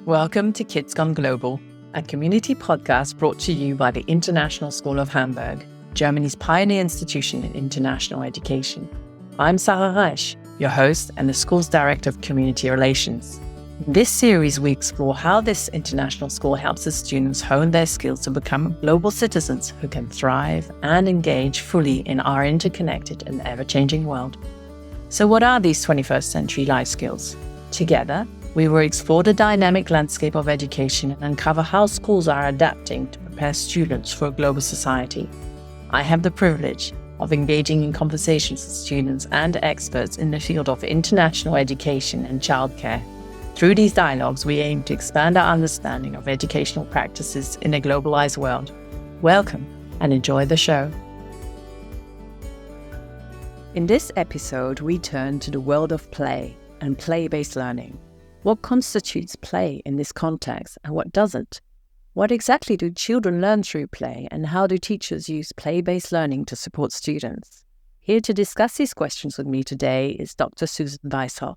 Welcome to Kids Gone Global, a community podcast brought to you by the International School of Hamburg, Germany's pioneer institution in international education. I'm Sarah Reich, your host and the school's Director of Community Relations. In this series, we explore how this international school helps its students hone their skills to become global citizens who can thrive and engage fully in our interconnected and ever-changing world. So what are these 21st century life skills? Together, we will explore the dynamic landscape of education and uncover how schools are adapting to prepare students for a global society. I have the privilege of engaging in conversations with students and experts in the field of international education and childcare. Through these dialogues, we aim to expand our understanding of educational practices in a globalized world. Welcome and enjoy the show. In this episode, we turn to the world of play and play-based learning. What constitutes play in this context and what doesn't? What exactly do children learn through play and how do teachers use play-based learning to support students? Here to discuss these questions with me today is Dr. Suzan Weishof.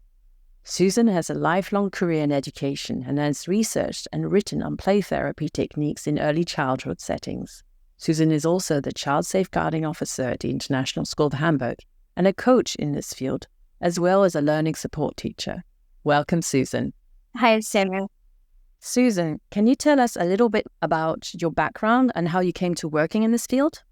Suzan has a lifelong career in education and has researched and written on play therapy techniques in early childhood settings. Suzan is also the Child Safeguarding Officer at the International School of Hamburg and a coach in this field, as well as a learning support teacher. Welcome, Suzan. Hi, Sarah. Suzan, can you tell us a little bit about your background and how you came to working in this field?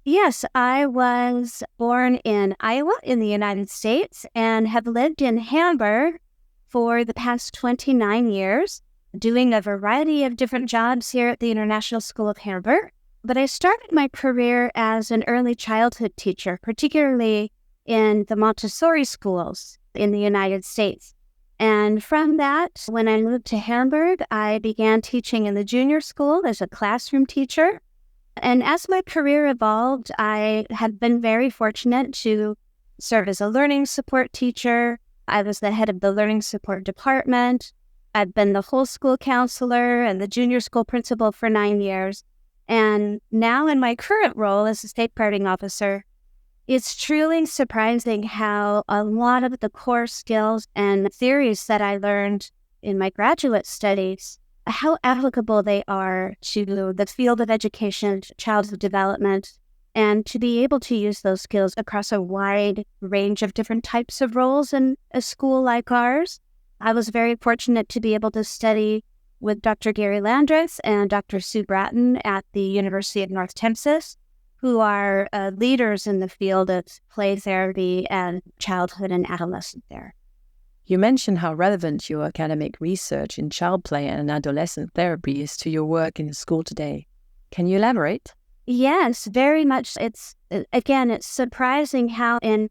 Yes, I was born in Iowa in the United States and have lived in Hamburg for the past 29 years, doing a variety of different jobs here at the International School of Hamburg. But I started my career as an early childhood teacher, particularly in the Montessori schools in the United States. And from that, when I moved to Hamburg, I began teaching in the junior school as a classroom teacher. And as my career evolved, I have been very fortunate to serve as a learning support teacher. I was the head of the learning support department. I've been the whole school counselor and the junior school principal for 9 years. And now in my current role as a safeguarding officer, it's truly surprising how a lot of the core skills and theories that I learned in my graduate studies, how applicable they are to the field of education, childhood development, and to be able to use those skills across a wide range of different types of roles in a school like ours. I was very fortunate to be able to study with Dr. Gary Landreth and Dr. Sue Bratton at the University of North Texas, who are leaders in the field of play therapy and childhood and adolescent therapy. You mentioned how relevant your academic research in child play and adolescent therapy is to your work in the school today. Can you elaborate? Yes, very much. It's surprising how in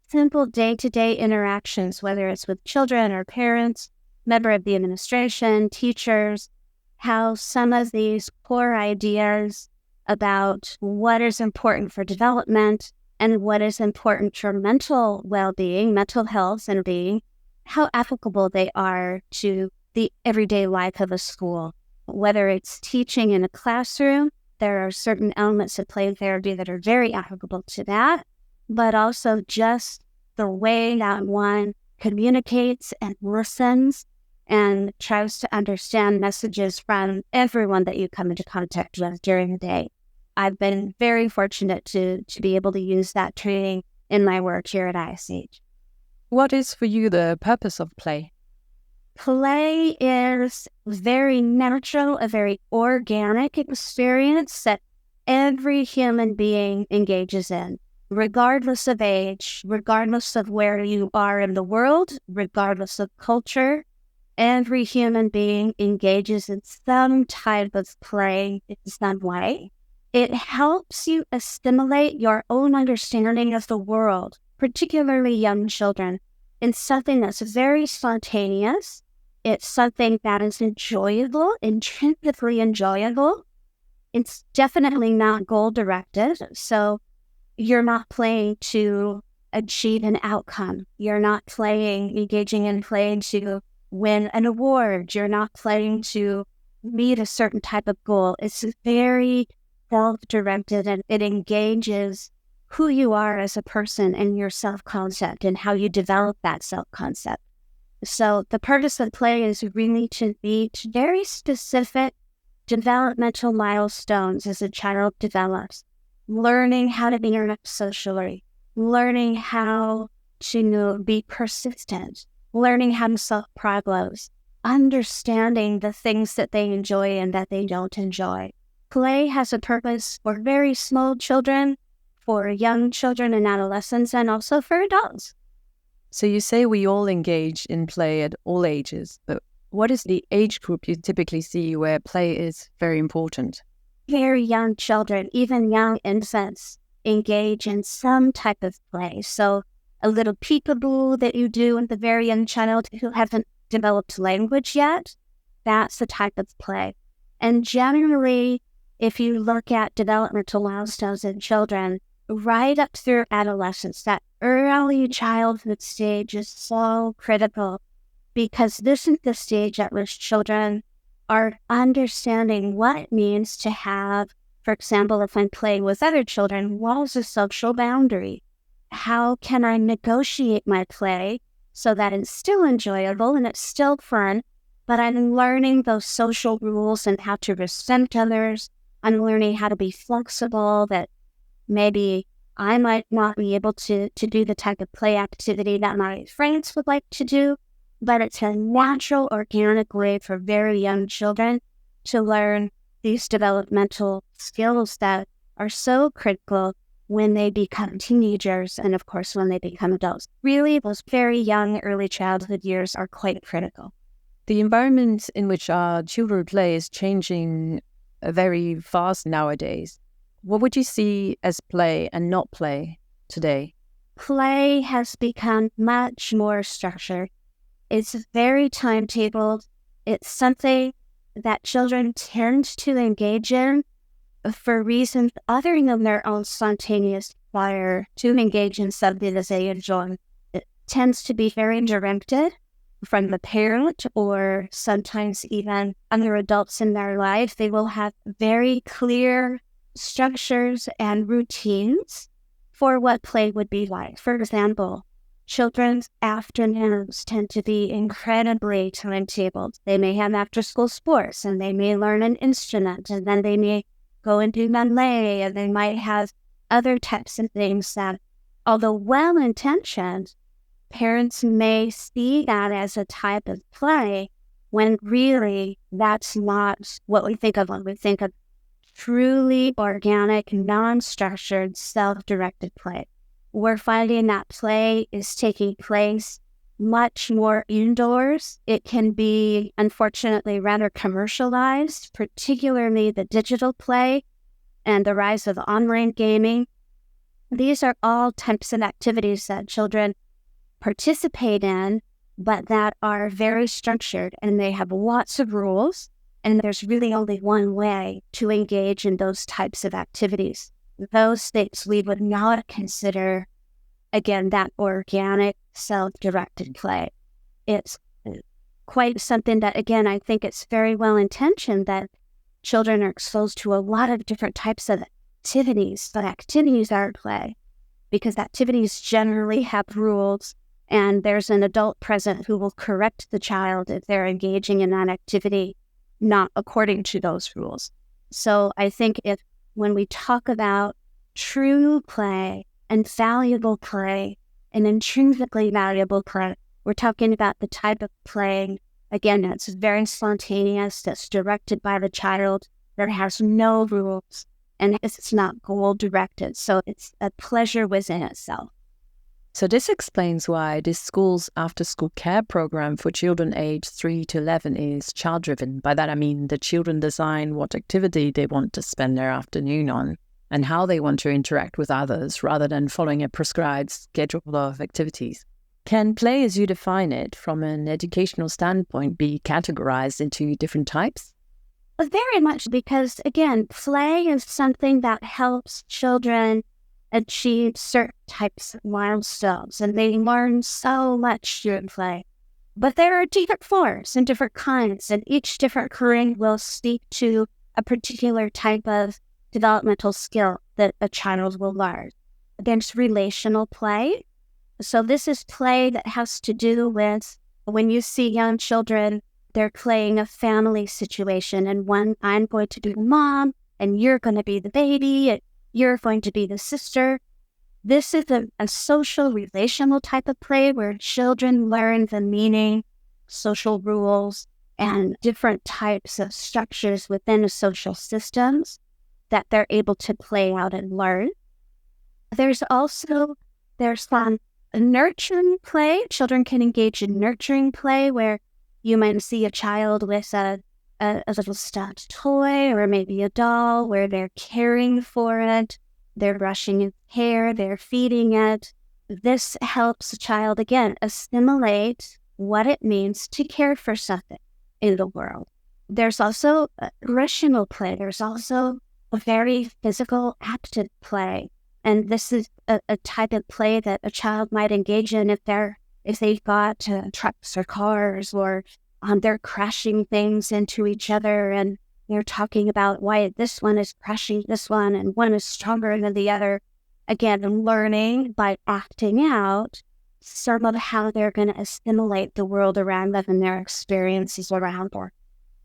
simple day-to-day interactions, whether it's with children or parents, member of the administration, teachers, how some of these core ideas about what is important for development and what is important for mental well-being, mental health and being, how applicable they are to the everyday life of a school. Whether it's teaching in a classroom, there are certain elements of play therapy that are very applicable to that, but also just the way that one communicates and listens and tries to understand messages from everyone that you come into contact with during the day. I've been very fortunate to be able to use that training in my work here at ISH. What is for you the purpose of play? Play is very natural, a very organic experience that every human being engages in, regardless of age, regardless of where you are in the world, regardless of culture. Every human being engages in some type of play in some way. It helps you assimilate your own understanding of the world, particularly young children, in something that's very spontaneous. It's something that is enjoyable, intrinsically enjoyable. It's definitely not goal-directed, so you're not playing to achieve an outcome. You're not engaging in playing to win an award. You're not playing to meet a certain type of goal. It's very self-directed and it engages who you are as a person and your self-concept and how you develop that self-concept. So the purpose of play is really to reach very specific developmental milestones as a child develops, learning how to interact socially, learning how to be persistent, learning how to solve problems, understanding the things that they enjoy and that they don't enjoy. Play has a purpose for very small children, for young children and adolescents, and also for adults. So you say we all engage in play at all ages, but what is the age group you typically see where play is very important? Very young children, even young infants, engage in some type of play. So a little peekaboo that you do with a very young child who hasn't developed language yet, that's the type of play. And generally, if you look at developmental milestones in children, right up through adolescence, that early childhood stage is so critical because this is the stage at which children are understanding what it means to have, for example, if I'm playing with other children, what is a social boundary? How can I negotiate my play so that it's still enjoyable and it's still fun, but I'm learning those social rules and how to respect others. I'm learning how to be flexible, that maybe I might not be able to do the type of play activity that my friends would like to do, but it's a natural, organic way for very young children to learn these developmental skills that are so critical when they become teenagers and, of course, when they become adults. Really, those very young, early childhood years are quite critical. The environment in which our children play is changing very fast nowadays. What would you see as play and not play today? Play has become much more structured. It's very timetabled. It's something that children tend to engage in for reasons other than their own spontaneous desire to engage in something that they enjoy. It tends to be very directed from the parent or sometimes even other adults in their life. They will have very clear structures and routines for what play would be like. For example, children's afternoons tend to be incredibly timetabled. They may have after-school sports, and they may learn an instrument, and then they may go and do ballet, and they might have other types of things that, although well-intentioned, parents may see that as a type of play when really that's not what we think of when we think of truly organic, non-structured, self-directed play. We're finding that play is taking place much more indoors. It can be, unfortunately, rather commercialized, particularly the digital play and the rise of online gaming. These are all types of activities that children participate in, but that are very structured, and they have lots of rules, and there's really only one way to engage in those types of activities. Those things we would not consider, again, that organic, self-directed play. It's quite something that, again, I think it's very well-intentioned that children are exposed to a lot of different types of activities, but activities are play, because activities generally have rules, and there's an adult present who will correct the child if they're engaging in that activity not according to those rules. So I think when we talk about true play and valuable play and intrinsically valuable play, we're talking about the type of play, again, that's very spontaneous, that's directed by the child, that has no rules, and it's not goal-directed. So it's a pleasure within itself. So this explains why this school's after-school care program for children aged 3 to 11 is child-driven. By that I mean the children design what activity they want to spend their afternoon on and how they want to interact with others rather than following a prescribed schedule of activities. Can play, as you define it, from an educational standpoint, be categorized into different types? Very much, because, again, play is something that helps children achieve certain types of milestones, and they learn so much during play. But there are different forms and different kinds, and each different curriculum will speak to a particular type of developmental skill that a child will learn. There's relational play. So this is play that has to do with When you see young children, they're playing a family situation, and I'm going to be the mom, and you're going to be the baby, and you're going to be the sister. This is a social, relational type of play where children learn the meaning, social rules, and different types of structures within social systems that they're able to play out and learn. There's some nurturing play. Children can engage in nurturing play where you might see a child with a little stuffed toy or maybe a doll where they're caring for it, they're brushing its hair, they're feeding it. This helps a child, again, assimilate what it means to care for something in the world. There's also rational play. There's also a very physical, active play. And this is a type of play that a child might engage in if they've got trucks or cars, or they're crashing things into each other, and they're talking about why this one is crashing this one and one is stronger than the other. Again, learning by acting out some of how they're going to assimilate the world around them and their experiences around them.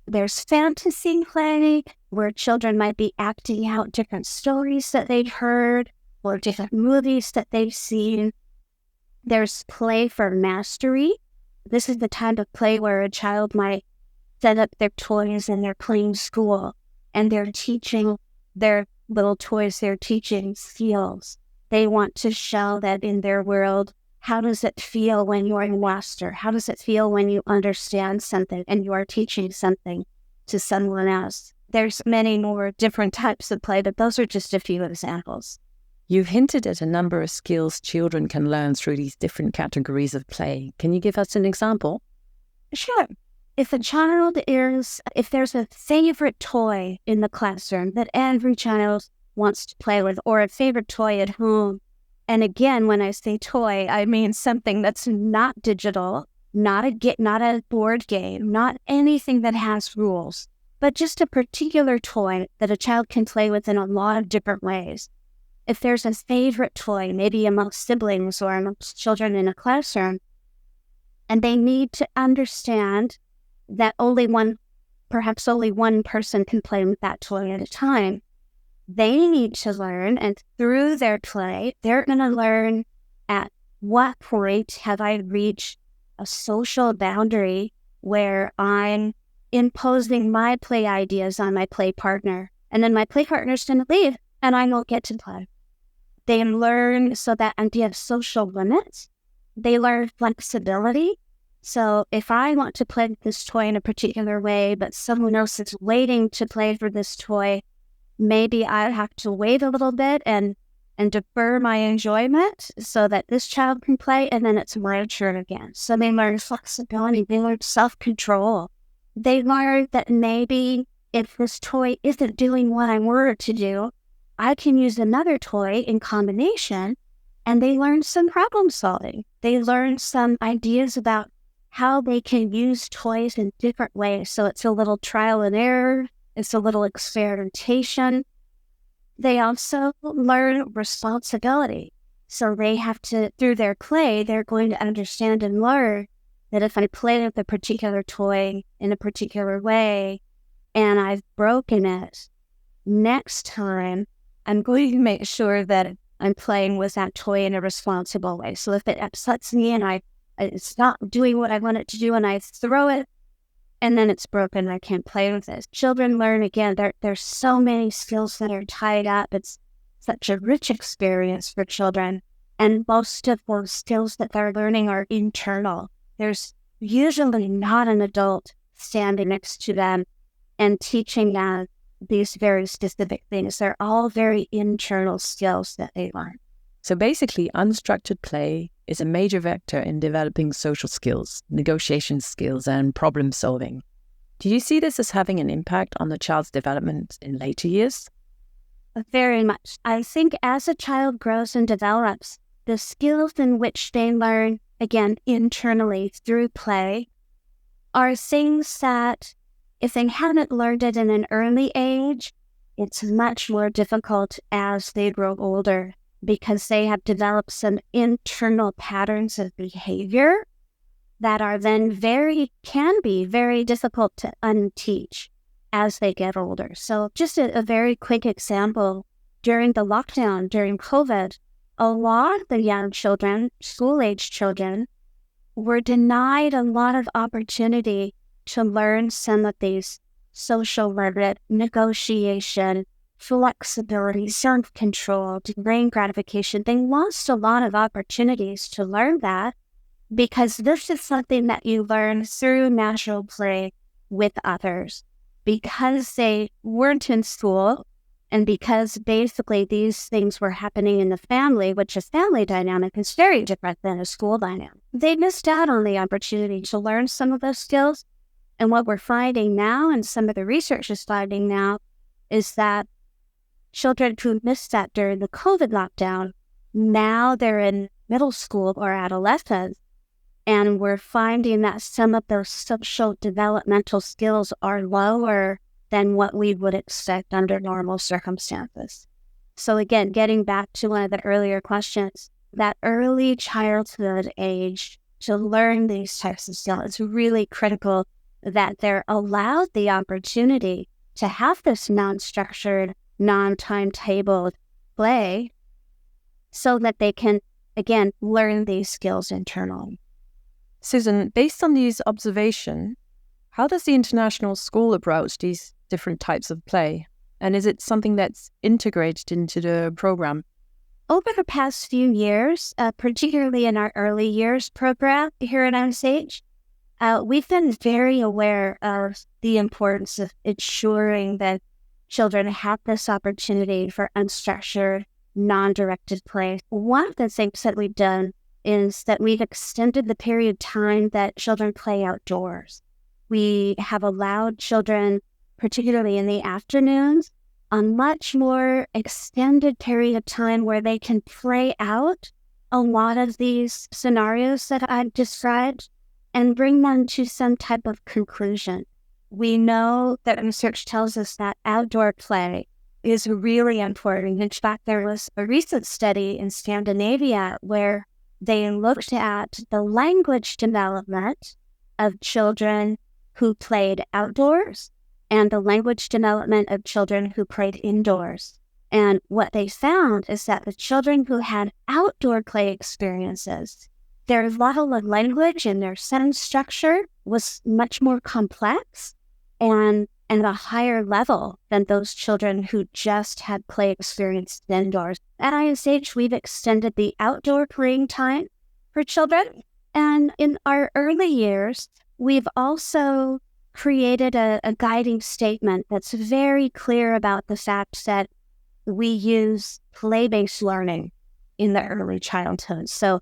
There's fantasy play where children might be acting out different stories that they've heard or different movies that they've seen. There's play for mastery. This is the type of play where a child might set up their toys and they're playing school and they're teaching their little toys, they're teaching skills. They want to show that in their world, how does it feel when you're a master? How does it feel when you understand something and you are teaching something to someone else? There's many more different types of play, but those are just a few examples. You've hinted at a number of skills children can learn through these different categories of play. Can you give us an example? Sure. If there's a favorite toy in the classroom that every child wants to play with, or a favorite toy at home, and again, when I say toy, I mean something that's not digital, not a board game, not anything that has rules, but just a particular toy that a child can play with in a lot of different ways. If there's a favorite toy, maybe amongst siblings or amongst children in a classroom, and they need to understand that perhaps only one person can play with that toy at a time, they need to learn, and through their play, they're going to learn at what point have I reached a social boundary where I'm imposing my play ideas on my play partner, and then my play partner's going to leave, and I won't get to play. They learn that idea of social limits. They learn flexibility. So if I want to play with this toy in a particular way, but someone else is waiting to play for this toy, maybe I have to wait a little bit and defer my enjoyment so that this child can play, and then it's my turn again. So they learn flexibility. They learn self-control. They learn that maybe if this toy isn't doing what I want it to do, I can use another toy in combination, and they learn some problem solving. They learn some ideas about how they can use toys in different ways. So it's a little trial and error. It's a little experimentation. They also learn responsibility. So they have to, through their play, they're going to understand and learn that if I play with a particular toy in a particular way and I've broken it, next time I'm going to make sure that I'm playing with that toy in a responsible way. So if it upsets me and it's not doing what I want it to do and I throw it and then it's broken, I can't play with it. Children learn, again, there's so many skills that are tied up. It's such a rich experience for children. And most of those skills that they're learning are internal. There's usually not an adult standing next to them and teaching them these very specific things. They're all very internal skills that they learn. So basically, unstructured play is a major vector in developing social skills, negotiation skills, and problem solving. Do you see this as having an impact on the child's development in later years? Very much. I think as a child grows and develops, the skills in which they learn, again, internally through play, are things that if they haven't learned it in an early age, it's much more difficult as they grow older because they have developed some internal patterns of behavior that are then can be very difficult to unteach as they get older. So just a very quick example, during the lockdown, during COVID, a lot of the young children, school-age children, were denied a lot of opportunity to learn some of these social merit, negotiation, flexibility, self-control, delaying gratification. They lost a lot of opportunities to learn that because this is something that you learn through natural play with others. Because they weren't in school and because basically these things were happening in the family, which a family dynamic is very different than a school dynamic, they missed out on the opportunity to learn some of those skills. And what we're finding now, and some of the research is finding now, is that children who missed that during the COVID lockdown, now they're in middle school or adolescence, and we're finding that some of those social developmental skills are lower than what we would expect under normal circumstances. So again, getting back to one of the earlier questions, that early childhood age to learn these types of skills is really critical, that they're allowed the opportunity to have this non-structured, non-timetabled play so that they can, again, learn these skills internally. Suzan, based on these observations, how does the International School approach these different types of play? And is it something that's integrated into the program? Over the past few years, particularly in our early years program here at MSH, we've been very aware of the importance of ensuring that children have this opportunity for unstructured, non-directed play. One of the things that we've done is that we've extended the period of time that children play outdoors. We have allowed children, particularly in the afternoons, a much more extended period of time where they can play out a lot of these scenarios that I've described and bring them to some type of conclusion. We know that research tells us that outdoor play is really important. In fact, there was a recent study in Scandinavia where they looked at the language development of children who played outdoors and the language development of children who played indoors. And what they found is that the children who had outdoor play experiences, their level of language and their sentence structure was much more complex and at a higher level than those children who just had play experience indoors. At ISH, we've extended the outdoor playing time for children. And in our early years, we've also created a guiding statement that's very clear about the fact that we use play-based learning in the early childhood. So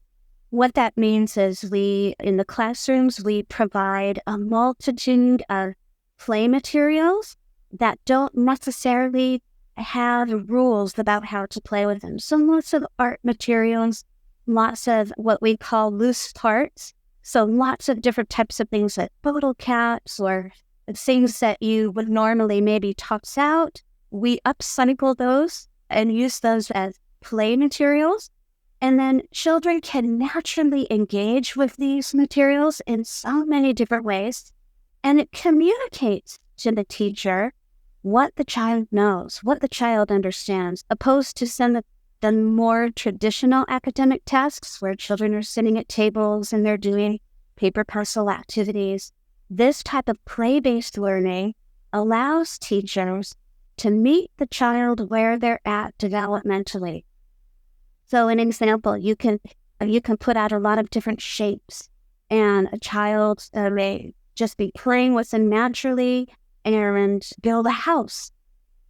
what that means is in the classrooms, we provide a multitude of play materials that don't necessarily have rules about how to play with them. So lots of art materials, lots of what we call loose parts. So lots of different types of things like bottle caps or things that you would normally maybe toss out. We upcycle those and use those as play materials. And then children can naturally engage with these materials in so many different ways. And it communicates to the teacher what the child knows, what the child understands, opposed to some of the more traditional academic tasks where children are sitting at tables and they're doing paper pencil activities. This type of play-based learning allows teachers to meet the child where they're at developmentally. So an example, you can put out a lot of different shapes, and a child may just be playing with them naturally and build a house.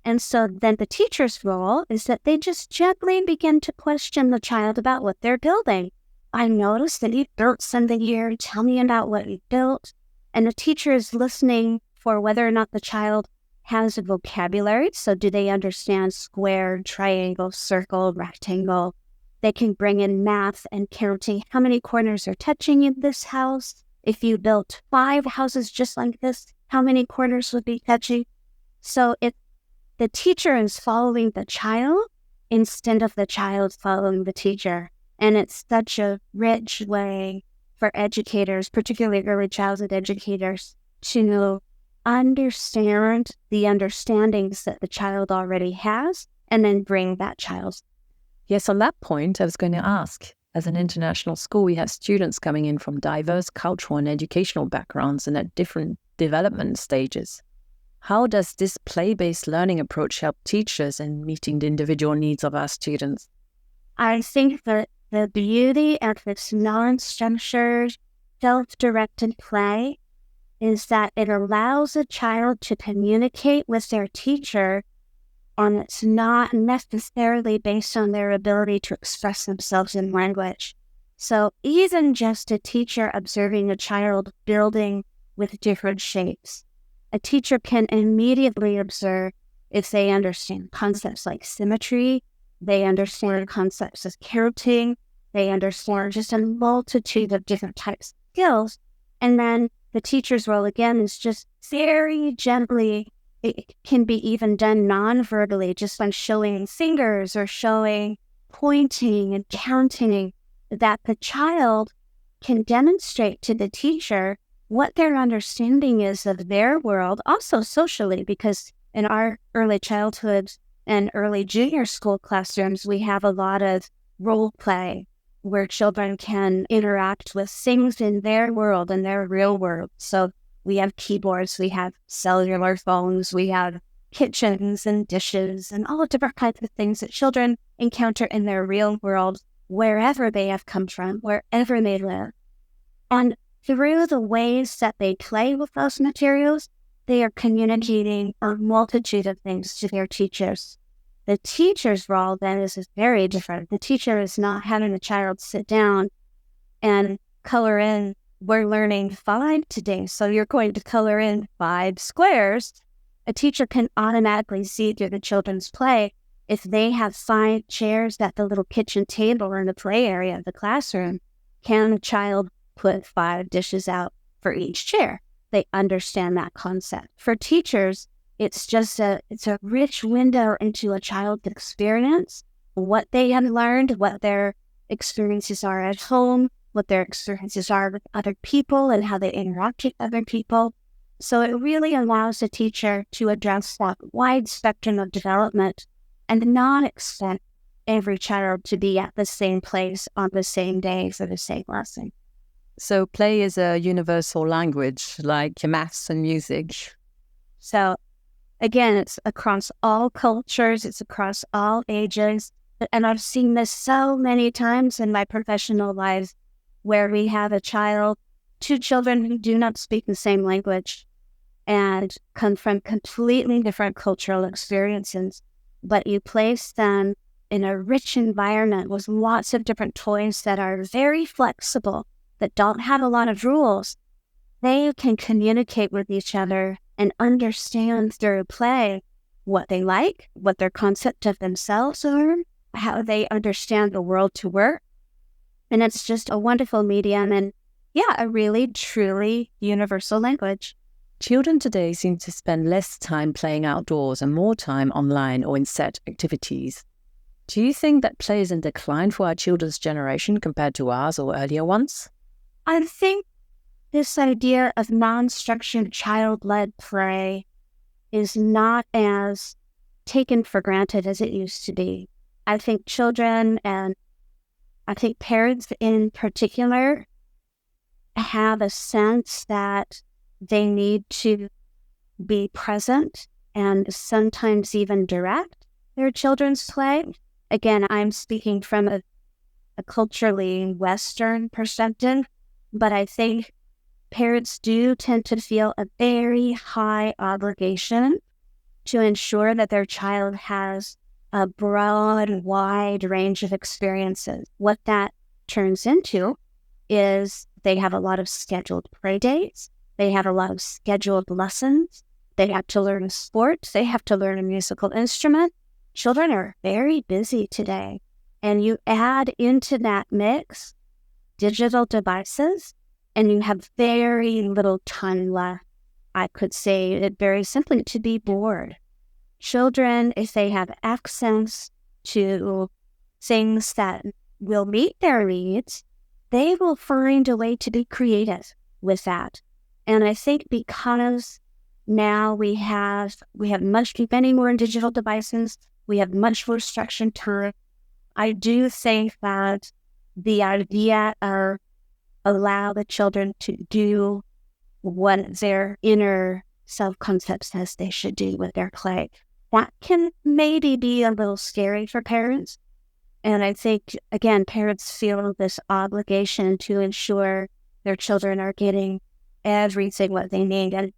And so then the teacher's role is that they just gently begin to question the child about what they're building. I noticed that you built something here. Tell me about what you built. And the teacher is listening for whether or not the child has a vocabulary. So do they understand square, triangle, circle, rectangle? They can bring in math and counting. How many corners are touching in this house? If you built 5 houses just like this, how many corners would be touching? So the teacher is following the child instead of the child following the teacher. And it's such a rich way for educators, particularly early childhood educators, to understand the understandings that the child already has and then bring that child. Yes, on that point, I was going to ask, as an international school, we have students coming in from diverse cultural and educational backgrounds and at different development stages. How does this play-based learning approach help teachers in meeting the individual needs of our students? I think that the beauty of this non-structured, self-directed play is that it allows a child to communicate with their teacher, and it's not necessarily based on their ability to express themselves in language. So even just a teacher observing a child building with different shapes, a teacher can immediately observe if they understand concepts like symmetry, they understand concepts of counting, they understand just a multitude of different types of skills. And then the teacher's role, again, is just very gently, it can be even done non-verbally, just by showing fingers or showing pointing and counting, that the child can demonstrate to the teacher what their understanding is of their world, also socially, because in our early childhood and early junior school classrooms, we have a lot of role play where children can interact with things in their world, in their real world. So we have keyboards, we have cellular phones, we have kitchens and dishes and all different kinds of things that children encounter in their real world, wherever they have come from, wherever they live. And through the ways that they play with those materials, they are communicating a multitude of things to their teachers. The teacher's role then is very different. The teacher is not having the child sit down and color in, we're learning 5 today, so you're going to color in 5 squares. A teacher can automatically see through the children's play if they have 5 chairs at the little kitchen table or in the play area of the classroom. Can the child put 5 dishes out for each chair? They understand that concept. For teachers, it's a rich window into a child's experience, what they have learned, what their experiences are at home, what their experiences are with other people and how they interact with other people. So it really allows a teacher to address that wide spectrum of development and not expect every child to be at the same place on the same day for the same lesson. So play is a universal language, like maths and music. So again, it's across all cultures, it's across all ages. And I've seen this so many times in my professional life where we have a child, 2 children who do not speak the same language and come from completely different cultural experiences. But you place them in a rich environment with lots of different toys that are very flexible, that don't have a lot of rules. They can communicate with each other and understand through play what they like, what their concept of themselves are, how they understand the world to work. And it's just a wonderful medium and, a really, truly universal language. Children today seem to spend less time playing outdoors and more time online or in set activities. Do you think that play is in decline for our children's generation compared to ours or earlier ones? I think this idea of non-structured child-led play is not as taken for granted as it used to be. I think children and I think parents in particular have a sense that they need to be present and sometimes even direct their children's play. Again, I'm speaking from a culturally Western perspective, but I think parents do tend to feel a very high obligation to ensure that their child has a broad, wide range of experiences. What that turns into is they have a lot of scheduled play dates. They have a lot of scheduled lessons. They have to learn a sport. They have to learn a musical instrument. Children are very busy today. And you add into that mix digital devices, and you have very little time left. I could say it very simply, to be bored. Children, if they have access to things that will meet their needs, they will find a way to be creative with that. And I think because now we have many more digital devices, we have much more structured time. I do think that the idea of allow the children to do what their inner self-concept says they should do with their play, that can maybe be a little scary for parents. And I think, again, parents feel this obligation to ensure their children are getting everything what they need. And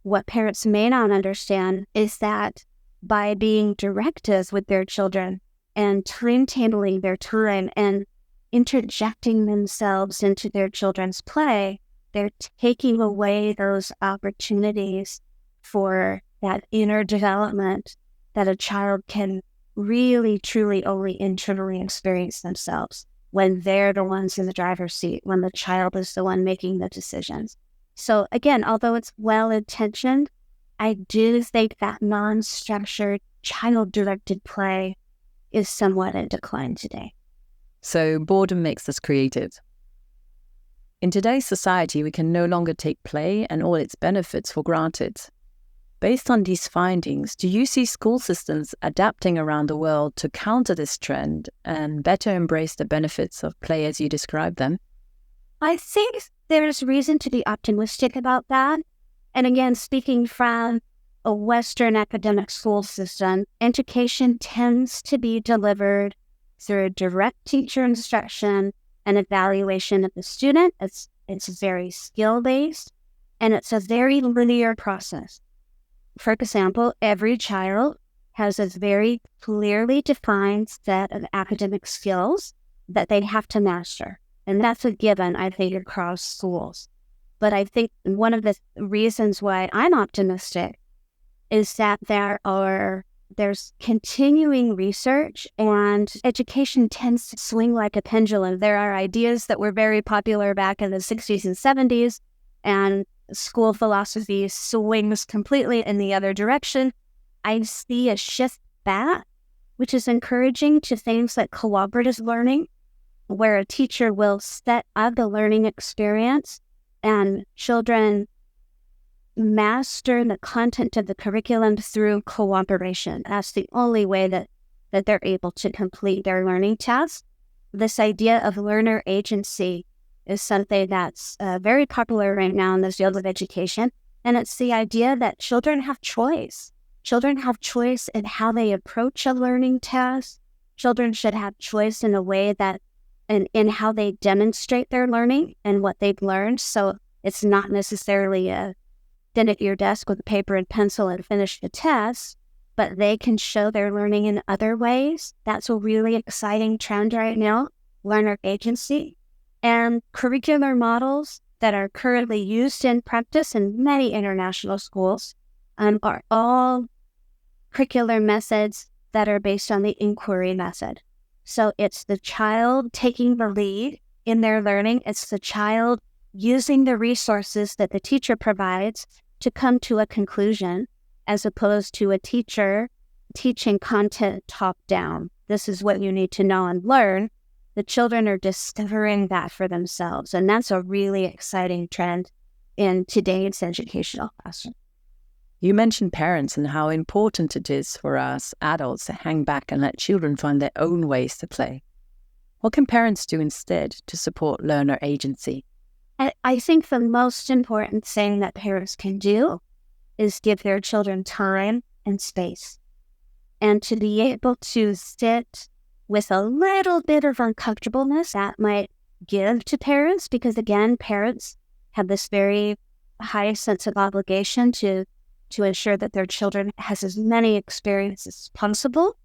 what parents may not understand is that by being directive with their children and timetabling their time and interjecting themselves into their children's play, they're taking away those opportunities for that inner development that a child can really, truly only internally experience themselves when they're the ones in the driver's seat, when the child is the one making the decisions. So again, although it's well-intentioned, I do think that non-structured, child-directed play is somewhat in decline today. So boredom makes us creative. In today's society, we can no longer take play and all its benefits for granted. Based on these findings, do you see school systems adapting around the world to counter this trend and better embrace the benefits of play as you describe them? I think there's reason to be optimistic about that. And again, speaking from a Western academic school system, education tends to be delivered through direct teacher instruction and evaluation of the student. It's very skill-based, and it's a very linear process. For example, every child has a very clearly defined set of academic skills that they have to master. And that's a given, I think, across schools. But I think one of the reasons why I'm optimistic is that there's continuing research, and education tends to swing like a pendulum. There are ideas that were very popular back in the 60s and 70s, and school philosophy swings completely in the other direction. I see a shift back, which is encouraging to things like cooperative learning, where a teacher will set up the learning experience and children master the content of the curriculum through cooperation. That's the only way that they're able to complete their learning tasks. This idea of learner agency is something that's very popular right now in the field of education. And it's the idea that children have choice. Children have choice in how they approach a learning task. Children should have choice in a way that, in how they demonstrate their learning and what they've learned. So it's not necessarily sit at your desk with a paper and pencil and finish the test, but they can show their learning in other ways. That's a really exciting trend right now, learner agency. And curricular models that are currently used in practice in many international schools are all curricular methods that are based on the inquiry method. So it's the child taking the lead in their learning. It's the child using the resources that the teacher provides to come to a conclusion, as opposed to a teacher teaching content top down. This is what you need to know and learn. The children are discovering that for themselves. And that's a really exciting trend in today's educational classroom. You mentioned parents and how important it is for us adults to hang back and let children find their own ways to play. What can parents do instead to support learner agency? I think the most important thing that parents can do is give their children time and space, and to be able to sit with a little bit of uncomfortableness that might give to parents, because again, parents have this very high sense of obligation to ensure that their children has as many experiences as possible.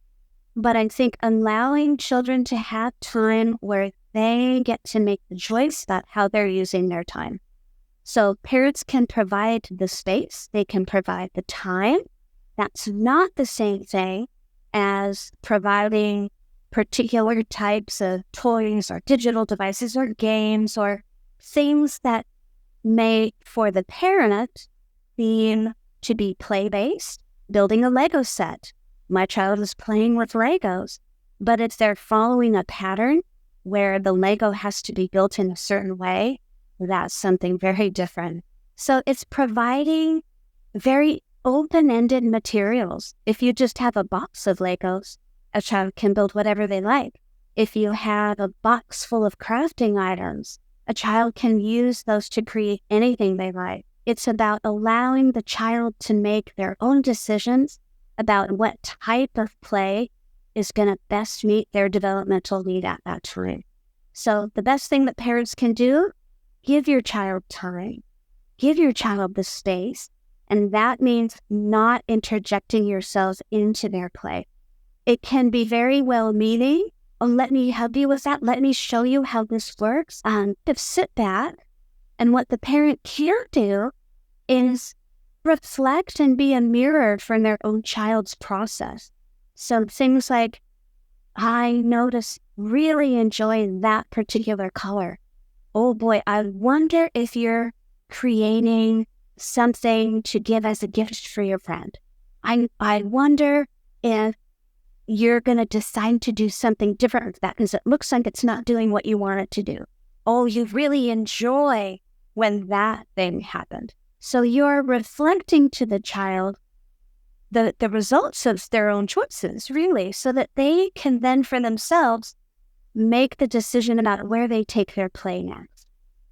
But I think allowing children to have time where they get to make the choice about how they're using their time. So parents can provide the space, they can provide the time. That's not the same thing as providing particular types of toys or digital devices or games or things that may, for the parent, seem to be play-based. Building a Lego set. My child is playing with Legos, but if they're following a pattern where the Lego has to be built in a certain way, that's something very different. So it's providing very open-ended materials. If you just have a box of Legos, a child can build whatever they like. If you have a box full of crafting items, a child can use those to create anything they like. It's about allowing the child to make their own decisions about what type of play is going to best meet their developmental need at that time. So the best thing that parents can do, give your child time, give your child the space, and that means not interjecting yourselves into their play. It can be very well-meaning. Oh, let me help you with that. Let me show you how this works. Just sit back, and what the parent can do is reflect and be a mirror for their own child's process. So things like, I notice really enjoying that particular color. Oh boy, I wonder if you're creating something to give as a gift for your friend. I wonder if you're going to decide to do something different with that because it looks like it's not doing what you want it to do. Oh, you really enjoy when that thing happened. So you're reflecting to the child the results of their own choices, really, so that they can then for themselves make the decision about where they take their play next.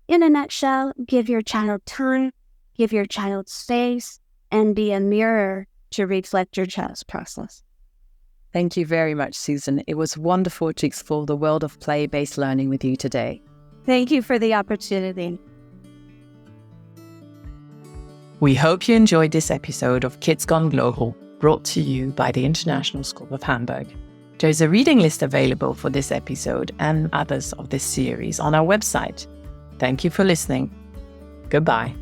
In a nutshell, give your child time, give your child space, and be a mirror to reflect your child's process. Thank you very much, Suzan. It was wonderful to explore the world of play-based learning with you today. Thank you for the opportunity. We hope you enjoyed this episode of Kids Gone Global, brought to you by the International School of Hamburg. There's a reading list available for this episode and others of this series on our website. Thank you for listening. Goodbye.